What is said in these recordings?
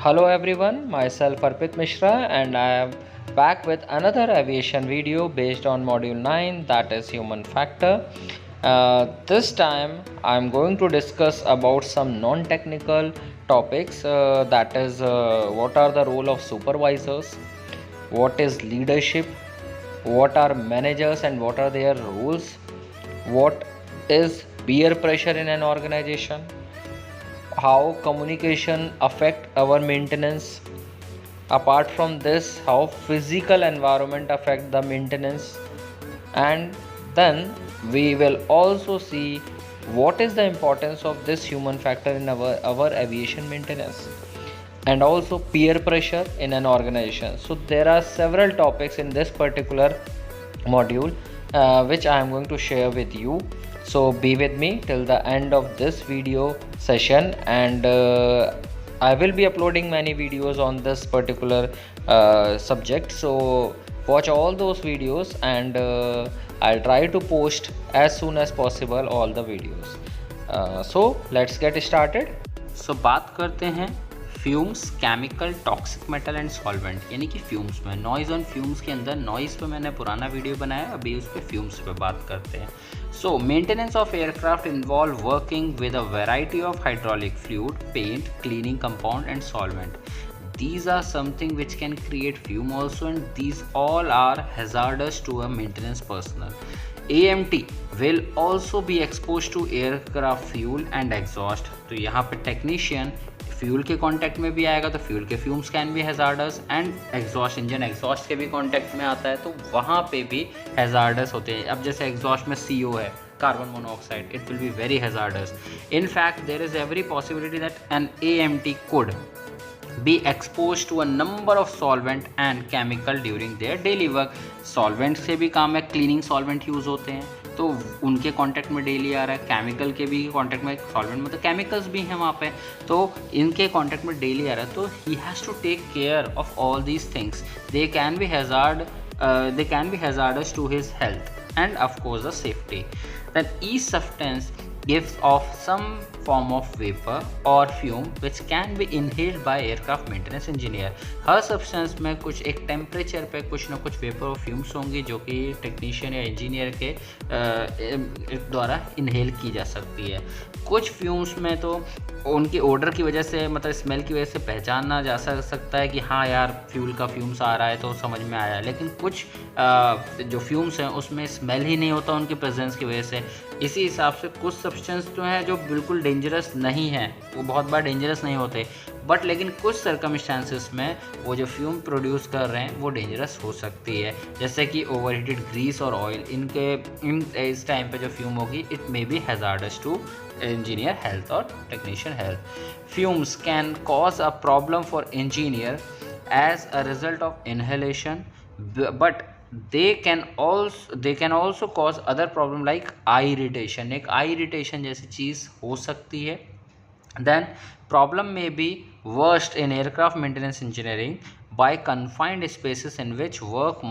Hello everyone, myself Arpit Mishra and I am back with another aviation video based on module 9, that is human factor. This time I am going to discuss about some non-technical topics, that is what are the role of supervisors, what is leadership, what are managers and what are their roles, what is peer pressure in an organization, how communication affect our maintenance. Apart from this, how physical environment affect the maintenance. And then we will also see what is the importance of this human factor in our aviation maintenance, and also peer pressure in an organization. So there are several topics in this particular module which I am going to share with you. So be with me till the end of this video session, and I will be uploading many videos on this particular subject. So watch all those videos, and I'll try to post as soon as possible all the videos. So let's get started. सो बात करते हैं fumes, chemical, toxic metal and solvent, यानी कि fumes में। Noise on fumes के अंदर noise पे मैंने पुराना वीडियो बनाया, अभी उस पर फ्यूम्स पे बात करते हैं। So maintenance of aircraft involve working with a variety of hydraulic fluid, paint, cleaning compound and solvent. These are something which can create fume also, and these all are hazardous to a maintenance personnel. AMT will also be exposed to aircraft fuel and exhaust. तो यहाँ पे technician fuel के contact में भी आएगा तो fuel के fumes can be hazards, and exhaust engine exhaust के भी कांटेक्ट में आता है तो वहाँ पे भी हैजार्डस होते हैं. अब जैसे एग्जॉस्ट में CO है, carbon monoxide, it will be very hazardous. In fact, there is every possibility that an AMT could be exposed to a number of solvent and chemical during their daily work. Solvent से भी काम है, cleaning solvent use होते हैं तो उनके contact में daily आ रहा है, केमिकल के भी कांटेक्ट में, सॉल्वेंट मतलब केमिकल्स भी हैं वहाँ पे, तो इनके कांटेक्ट में डेली आ रहा है. तो he has to take care of all these things. They can be hazardous to his health and of course the safety. Then each substance gives off some form of vapor or fume which can be inhaled by aircraft maintenance engineer. Her substance में कुछ एक temperature पे कुछ ना कुछ vapour और fumes होंगी जो कि टेक्नीशियन या इंजीनियर के द्वारा इनहेल की जा सकती है. कुछ फ्यूम्स में तो उनकी ऑर्डर की वजह से, मतलब स्मेल की वजह से पहचाना जा सकता है कि हाँ यार फ्यूल का फ्यूम्स आ रहा है तो समझ में आया, लेकिन कुछ जो फ्यूम्स हैं उसमें स्मेल ही नहीं होता उनकी प्रेजेंस की वजह से. इसी हिसाब से कुछ सब्सटेंस तो हैं जो बिल्कुल डेंजरस नहीं हैं, वो बहुत बार डेंजरस नहीं होते, बट लेकिन कुछ सर्कमस्टांसेस में वो जो फ्यूम प्रोड्यूस कर रहे हैं वो डेंजरस हो सकती है. जैसे कि ओवरहीटेड ग्रीस और ऑयल, इस टाइम पे जो फ्यूम होगी it may be hazardous to engineer health or technician health. Fumes can cause a problem for engineer as a result of inhalation, but they can also cause other problem like eye irritation. एक eye irritation जैसी चीज़ हो सकती है. Then problem may be worst in aircraft maintenance engineering by confined spaces in which work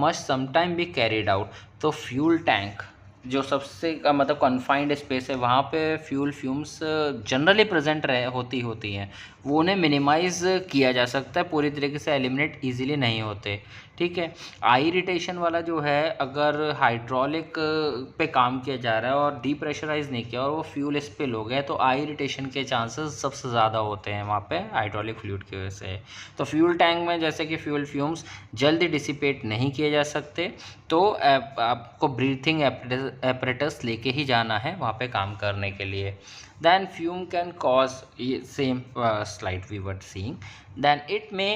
must sometime be carried out. तो fuel tank जो सबसे मतलब confined space है वहाँ पे फ्यूल फ्यूम्स जनरली प्रेजेंट होती हैं, वो उन्हें मिनिमाइज़ किया जा सकता है, पूरी तरीके से एलिमिनेट इजीली नहीं होते. ठीक है. आई इरिटेशन वाला जो है, अगर हाइड्रोलिक पे काम किया जा रहा है और डीप्रेशराइज नहीं किया और वो फ्यूल स्पिल हो गया तो आई इरिटेशन के चांसेस सबसे ज़्यादा होते हैं वहाँ पे हाइड्रोलिक फ्लूइड की वजह से. तो फ्यूल टैंक में जैसे कि फ्यूल फ्यूम्स जल्दी डिसिपेट नहीं किए जा सकते, तो आपको ब्रीथिंग एपरेटस लेके ही जाना है वहाँ पे काम करने के लिए. Then fume can cause same slide we were seeing. Then it may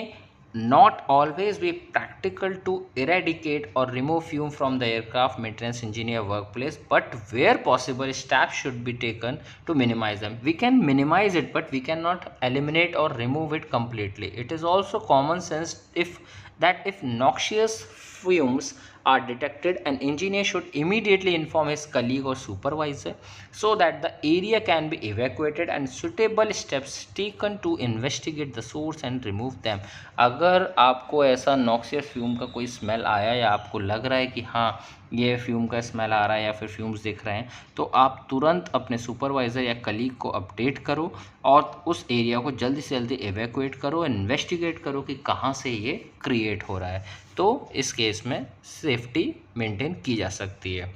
not always be practical to eradicate or remove fume from the aircraft maintenance engineer workplace, but where possible steps should be taken to minimize them. We can minimize it, but we cannot eliminate or remove it completely. It is also common sense if noxious fumes are detected, an engineer should immediately inform his colleague or supervisor so that the area can be evacuated and suitable steps taken to investigate the source and remove them. अगर आपको ऐसा noxious fume का कोई smell आया या आपको लग रहा है कि हाँ ये फ्यूम का स्मेल आ रहा है या फिर फ्यूम्स दिख रहे हैं, तो आप तुरंत अपने सुपरवाइज़र या कलीग को अपडेट करो और उस एरिया को जल्दी से जल्दी एवैक्यूएट करो, इन्वेस्टिगेट करो कि कहाँ से ये क्रिएट हो रहा है। तो इस केस में सेफ्टी मेंटेन की जा सकती है।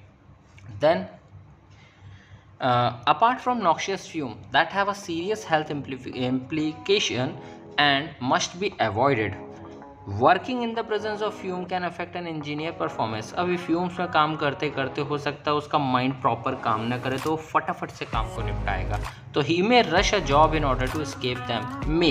Then apart from noxious fume that have a serious health implication and must be avoided, working in the presence of fume can affect an engineer performance. अभी फ्यूम्स में काम करते करते हो सकता है उसका माइंड प्रॉपर काम ना करे तो वो फटाफट से काम को निपटाएगा, तो ही may rush a job in order to escape them. May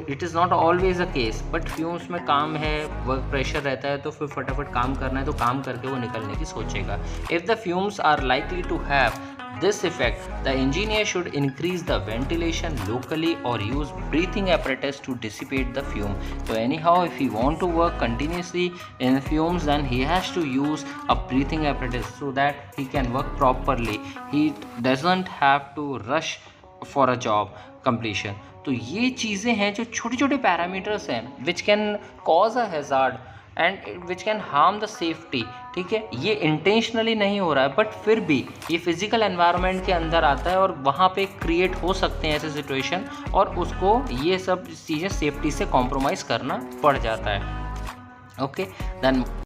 it is not always a case, but fumes में काम है, वर्क प्रेशर रहता है, तो फिर फटाफट काम करना है तो काम करके वो निकलने की सोचेगा। If the fumes are likely to have this effect, the engineer should increase the ventilation locally or use breathing apparatus to dissipate the fume. So anyhow, if he want to work continuously in fumes, then he has to use a breathing apparatus so that he can work properly. He doesn't have to rush for a job completion. तो ये चीज़ें हैं जो छोटे छोटे parameters हैं which can cause a hazard and which can harm the safety. ठीक है, ये इंटेंशनली नहीं हो रहा है, बट फिर भी ये फिजिकल एनवायरनमेंट के अंदर आता है और वहाँ पे क्रिएट हो सकते हैं ऐसे सिचुएशन, और उसको ये सब चीज़ें सेफ्टी से कॉम्प्रोमाइज़ करना पड़ जाता है। Okay, then